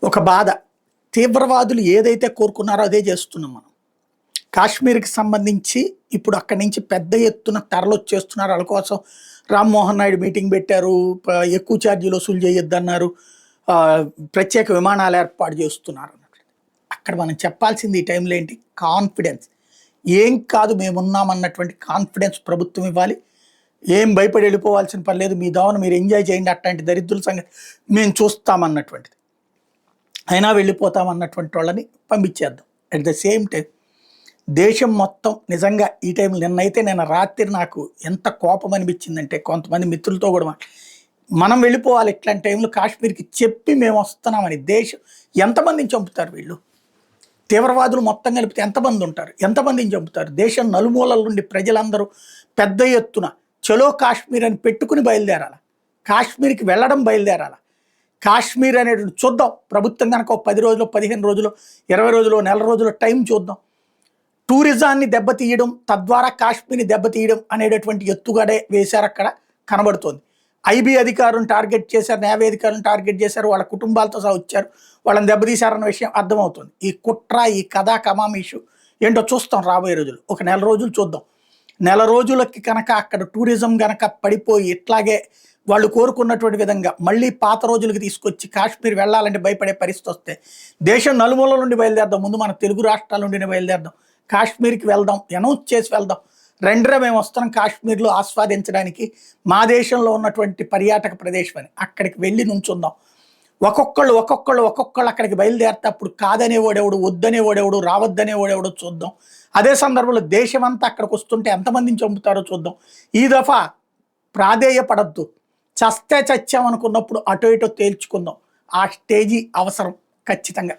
ఒక బాధ. తీవ్రవాదులు ఏదైతే కోరుకున్నారో అదే చేస్తున్నాం మనం. కాశ్మీర్‌కి సంబంధించి ఇప్పుడు అక్కడి నుంచి పెద్ద ఎత్తున తరలొచ్చేస్తున్నారు. ఆళ్ళ కోసం రామ్మోహన్ నాయుడు మీటింగ్ పెట్టారు. ఎక్కువ ఛార్జీలు వసూలు చేయొద్దన్నారు. ఆహ్, ప్రత్యేక విమానాలు ఏర్పాటు చేస్తున్నారు అన్నట్లు. అక్కడ మనం చెప్పాల్సింది ఈ టైంలో ఏంటి? కాన్ఫిడెన్స్. ఏం కాదు మేమున్నామన్నటువంటి కాన్ఫిడెన్స్ ప్రభుత్వం ఇవ్వాలి. ఏం భయపడి వెళ్ళిపోవాల్సిన పని లేదు. మీ దావన మీరు ఎంజాయ్ చేయండి. అట్లాంటి దరిద్రుల సంగతి మేము చూస్తామన్నటువంటిది. అయినా వెళ్ళిపోతామన్నటువంటి వాళ్ళని పంపించేద్దాం. అట్ ద సేమ్ టైం దేశం మొత్తం నిజంగా ఈ టైంలో నిన్న రాత్రి నాకు ఎంత కోపం అనిపించిందంటే కొంతమంది మిత్రులతో కూడా మనం వెళ్ళిపోవాలి ఇట్లాంటి టైంలో కాశ్మీర్కి చెప్పి మేము వస్తున్నామని. దేశం ఎంతమందిని చంపుతారు వీళ్ళు? తీవ్రవాదులు మొత్తం కలిపితే ఎంతమంది ఉంటారు? ఎంతమందిని చంపుతారు? దేశం నలుమూలల నుండి ప్రజలందరూ పెద్ద ఎత్తున చలో కాశ్మీర్ అని పెట్టుకుని బయలుదేరాల. కాశ్మీర్కి వెళ్ళడం బయలుదేరాల. కాశ్మీర్ అనేటువంటి చూద్దాం. ప్రభుత్వం కనుక 10 రోజులు 15 రోజులు 20 రోజులు నెల రోజులు టైం చూద్దాం. టూరిజాన్ని దెబ్బతీయడం, తద్వారా కాశ్మీర్ని దెబ్బతీయడం అనేటటువంటి ఎత్తుగడే వేశారు. అక్కడ కనబడుతోంది. ఐబీ అధికారులను టార్గెట్ చేశారు, నేవీ అధికారులను టార్గెట్ చేశారు, వాళ్ళ కుటుంబాలతో సహా వచ్చారు, వాళ్ళని దెబ్బతీశారన్న విషయం అర్థమవుతుంది. ఈ కుట్ర, ఈ కథా కమామిషు ఏంటో చూస్తాం రాబోయే రోజులు. ఒక నెల రోజులు చూద్దాం. నెల రోజులకి కనుక అక్కడ టూరిజం కనుక పడిపోయి ఇట్లాగే వాళ్ళు కోరుకున్నటువంటి విధంగా మళ్ళీ పాత రోజులకి తీసుకొచ్చి కాశ్మీర్ వెళ్ళాలంటే భయపడే పరిస్థితి వస్తే దేశం నలుమూల నుండి బయలుదేరదాం. ముందు మన తెలుగు రాష్ట్రాల నుండి బయలుదేరదాం. కాశ్మీర్కి వెళ్దాం, అనౌన్స్ చేసి వెళ్దాం. రెండరే మేము వస్తున్నాం కాశ్మీర్లో ఆస్వాదించడానికి, మా దేశంలో ఉన్నటువంటి పర్యాటక ప్రదేశం అని. అక్కడికి వెళ్ళి నుంచుందాం. ఒక్కొక్కళ్ళు అక్కడికి బయలుదేరితే అప్పుడు కాదనేవాడెవడు, వద్దనేవాడెవడు, రావద్దనేవాడెవడో చూద్దాం. అదే సందర్భంలో దేశమంతా అక్కడికి వస్తుంటే ఎంతమందిని చంపుతారో చూద్దాం. ఈ దఫా ప్రాధేయపడద్దు. చస్తే చచ్చామనుకున్నప్పుడు అటో ఇటో తేల్చుకుందాం. ఆ స్టేజీ అవసరం ఖచ్చితంగా.